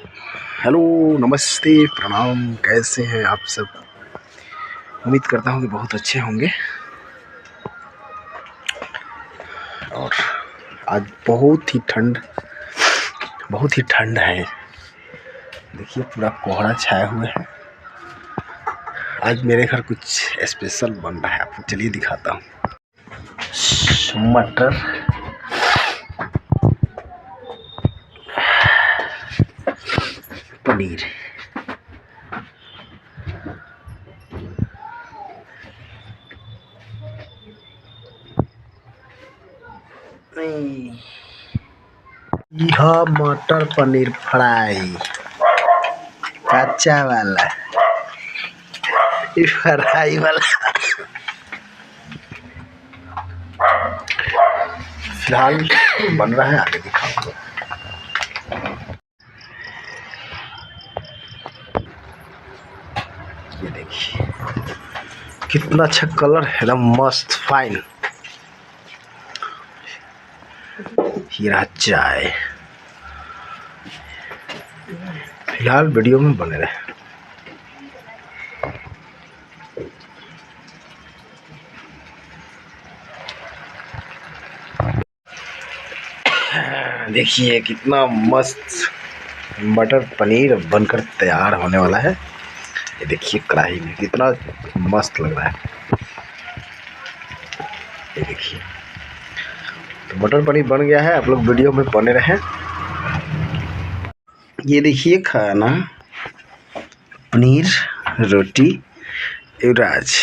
Hello, नमस्ते, प्रणाम। कैसे हैं आप सब? उम्मीद करता हूँ कि बहुत अच्छे होंगे। और आज बहुत ही ठंड है। देखिए पूरा कोहरा छाया हुआ है। आज मेरे घर कुछ स्पेशल बन रहा है, आपको चलिए दिखाता हूँ। मटर, पनीर, यह मटर पनीर फ्राई, कच्चा वाला, फ्राई वाला। फिलहाल बन रहा है, आगे दिखाऊंगा। ये देखिए कितना अच्छा कलर है, एकदम मस्त फाइन। हीरा चाय। फिलहाल वीडियो में बने रहे। देखिए कितना मस्त मटर पनीर बनकर तैयार होने वाला है। ये देखिए कढ़ाई में कितना मस्त लग रहा है। ये देखिए तो मटर पनीर बन गया है। आप लोग वीडियो में बने रहें। ये देखिए खाना, पनीर, रोटी, युवराज।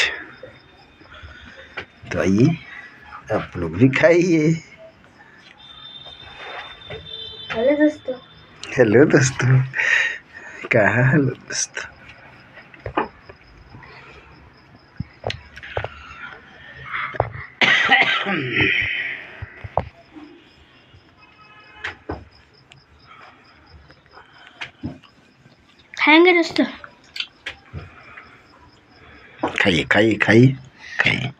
तो आइए आप लोग भी खाइए। हेलो दोस्तों, कहाँ हेलो दोस्तों। खाएंगे दोस्तों? खाइए खाइए खाइए खाइए।